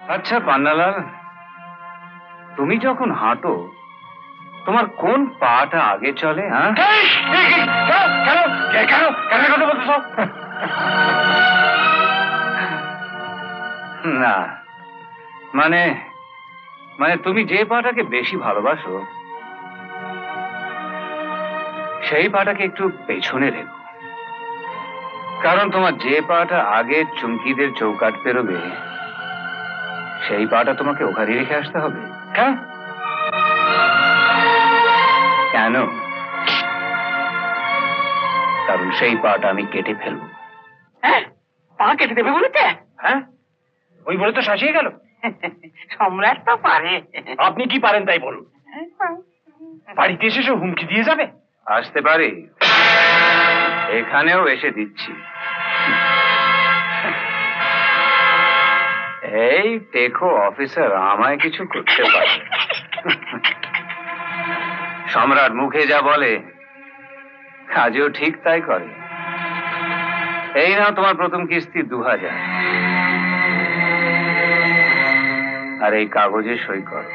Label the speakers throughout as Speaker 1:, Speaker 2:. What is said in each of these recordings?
Speaker 1: আচ্ছা পান্নালাল, তুমি যখন হাঁটো তোমার কোন পাটা আগে চলে? হ্যাঁ, না মানে মানে তুমি যে পাটাকে বেশি ভালোবাসো সেই পাটাকে একটু পেছনে রেখো, কারণ তোমার যে পাটা আগে চুমকিদের চৌকাট পেরোবে সেই পাটা তোমাকে ওখানে রেখে আসতে হবে। হ্যাঁ, কেন? কারণ সেই পাটা আমি কেটে ফেলবো।
Speaker 2: হ্যাঁ, পা কেটে দেবে বলেছে?
Speaker 1: হ্যাঁ, ওই বলে তো শাসিয়ে গেল।
Speaker 2: সম্রাট তো পারে।
Speaker 1: আপনি কি পারেন তাই বলুন। বাড়িতে এসে সে হুমকি দিয়ে যাবে? আসতে পারি, এখানেও এসে দিচ্ছি। এই দেখো অফিসার, আমায় কিছু করতে পারে। সম্রাট মুখে যা বলে কাজেও ঠিক তাই করে। এই নাও তোমার প্রথম কিস্তি 2000, আর এই কাগজে সই করো।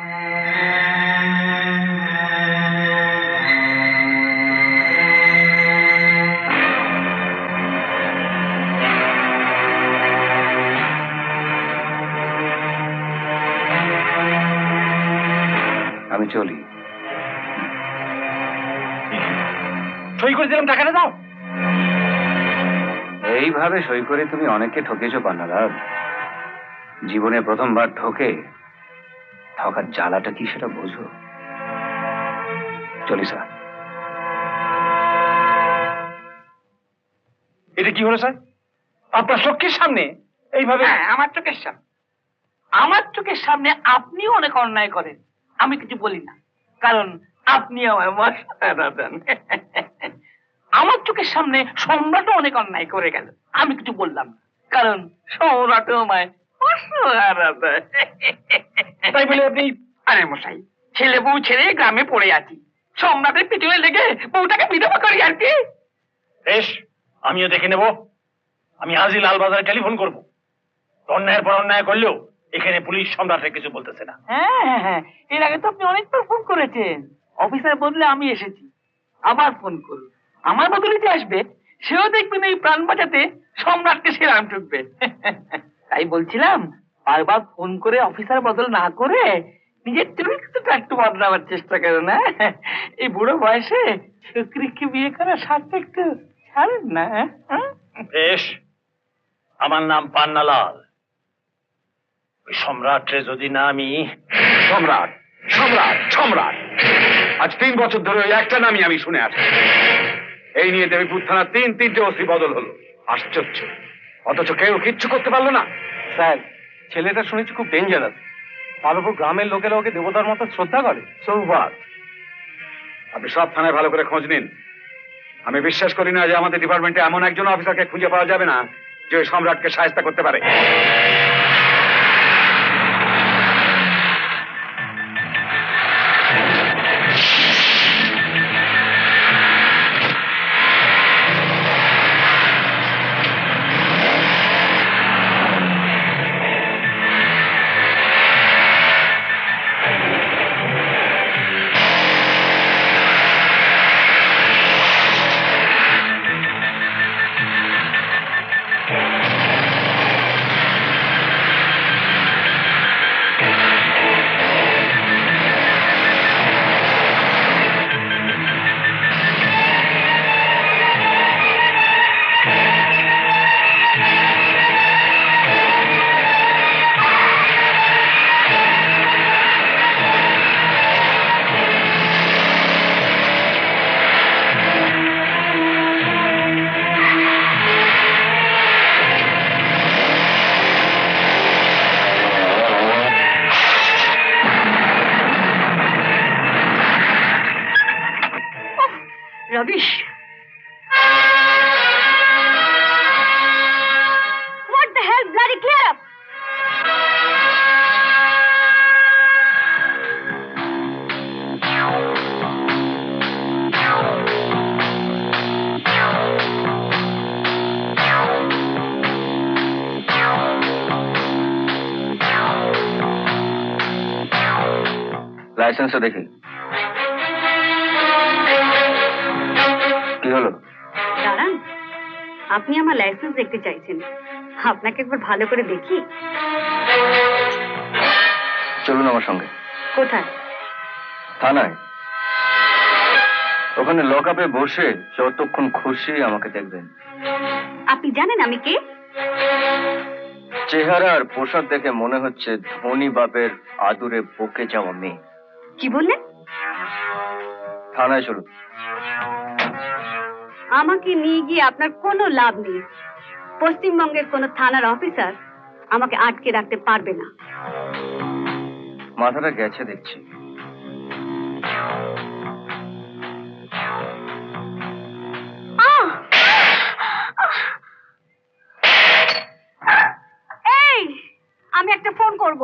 Speaker 1: আমি চলি। সই করে দিলাম, টাকাটা দাও। এইভাবে সই করে তুমি অনেককে ঠকেছো পান্নালাল। জীবনে প্রথমবার ঠকে ঠকার জ্বালাটা কি সেটা বোঝো। চলি স্যার। এটা কি হলো স্যার? আপনার চোখের সামনে এইভাবে?
Speaker 2: আমার চোখের সামনে, আমার চোখের সামনে আপনিও অনেক অন্যায় করেন, আমি কিছু বলি না, কারণ আপনি আমার মশলা দেন। আমার চোখের সামনে সম্রাটও অনেক অন্যায় করে গেল, আমি কিছু বললাম না, কারণ সম্রাটও আমায় মশলা দেয়।
Speaker 1: তাই বলে আপনি?
Speaker 2: আরে মশাই, ছেলে বউ ছেড়ে গ্রামে পড়ে আছি, সম্রাটের পিছনে লেগে বউটাকে বিধবা করি আর কি।
Speaker 1: বেশ, আমিও দেখে নেব। আমি আজই লালবাজারে টেলিফোন করব। অন্যায়ের পর অন্যায় করলেও এখানে পুলিশ সম্রাটের কিছু বলতেছে না।
Speaker 2: হ্যাঁ হ্যাঁ হ্যাঁ, এর আগে তো আপনি অনেকবার ফোন করেছেন, অফিসার বদলে আমি এসেছি, আবার ফোন করুন। আমার বদলে যে আসবে সেও দেখবেন এই প্রাণ বাঁচাতে সম্রাটকে সেরাম ঠুকবে। তাই বলছিলাম, বারবার ফোন করে অফিসার বদল না করে নিজের চরিত্রটা একটু বদলাবার চেষ্টা করে না। এই বুড়ো বয়সে ছোকরিকে বিয়ে করার স্বার্থ একটু ছাড়েন না।
Speaker 1: বেশ, আমার নাম পান্নালাল। ওই সম্রাটরে যদি না আমি... সম্রাট, সম্রাট, সম্রাট, আজ 3 বছর ধরে ওই একটা নামই আমি শুনে আসছি। এই নিয়ে দেবীপুর থানার 3টে ওসি বদল হলো। আশ্চর্য, অথচ কেউ কিচ্ছু করতে পারলো না। স্যার, ছেলেটা শুনেছি খুব ডেঞ্জারাস। মালপুর গ্রামের লোকেরা ওকে দেবতার মতো শ্রদ্ধা করে। সৌভাত, আপনি সব থানায় ভালো করে খোঁজ নিন। আমি বিশ্বাস করি না যে আমাদের ডিপার্টমেন্টে এমন একজন অফিসারকে খুঁজে পাওয়া যাবে না যে ওই সম্রাটকে সাহায্য করতে পারে।
Speaker 2: Rubbish.
Speaker 3: What the hell? Bloody clear up!
Speaker 1: লাইসেন্সটা দেখি। কি হলো?
Speaker 3: দাঁড়ান, আপনি আমার লাইসেন্স দেখতে চাইছেন, আপনাকে একবার ভালো করে দেখি।
Speaker 1: চলুন আমার সঙ্গে।
Speaker 3: কোথায়?
Speaker 1: থানায়। ওখানে লক আপে বসে যতক্ষণ খুশি আমাকে দেখবেন।
Speaker 3: আপনি জানেন আমি কে?
Speaker 1: চেহারা আর পোশাক দেখে মনে হচ্ছে ধনী বাপের আদুরে বকে যাওয়া মেয়ে।
Speaker 3: কি বললেন?
Speaker 1: থানায় চলুন।
Speaker 3: আমাকে নিয়ে গিয়ে আপনার কোনো লাভ নেই। পশ্চিমবঙ্গের কোনো থানার অফিসার আমাকে আটকে রাখতে পারবে না।
Speaker 1: মাথাটা গেছে দেখছি।
Speaker 3: এই, আমি একটা ফোন করব।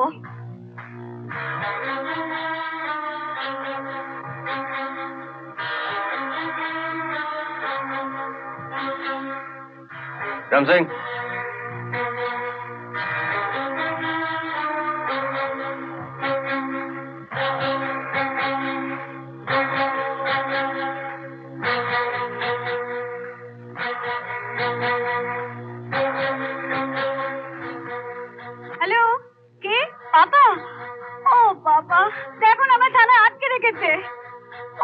Speaker 1: রাম সিং,
Speaker 3: হ্যালো, কে? বাবা? ও বাবা, দেখুন আমার থানায় আটকে রেখেছে।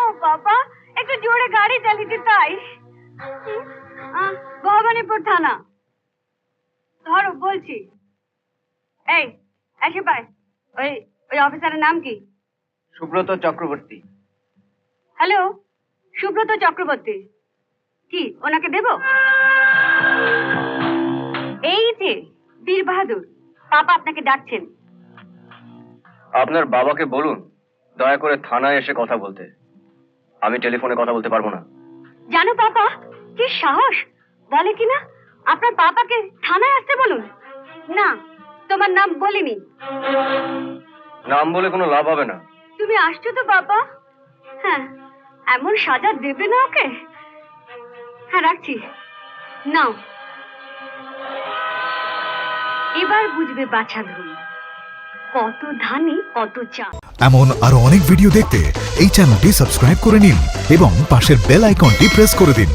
Speaker 3: ও বাবা, একটু জোরে গাড়ি চালিয়েছে তাই। ভবানীপুর থানা। ধরো বলছি। এই, এসে পায়। ওই ওই অফিসারের নাম কি?
Speaker 2: সুব্রত চক্রবর্তী।
Speaker 3: হ্যালো, সুব্রত চক্রবর্তী। কি ওনাকে দেব? এই যে বীর বাহাদুর, পাপা আপনাকে ডাকছেন।
Speaker 1: আপনার বাবাকে বলুন দয়া করে থানায় এসে কথা বলতে। আমি টেলিফোনে কথা বলতে পারবো না।
Speaker 3: জানো পাপা, কি সাহস! বলে কিনা আপনার পাপাকে থানায় আসতে বলুন। না, তোমার নাম বলিনি।
Speaker 1: নাম বলে কোনো লাভ হবে না।
Speaker 3: তুমি আসছো তো বাবা? হ্যাঁ, এমন সাজা দেবে না ওকে। হ্যাঁ, রাখছি। নাও, এবার বুঝবে বাছা ধন, কত ধানে কত চাল।
Speaker 4: এমন আরো অনেক ভিডিও দেখতে এই চ্যানেলটি সাবস্ক্রাইব করে নিন এবং পাশের বেল আইকনটি প্রেস করে দিন।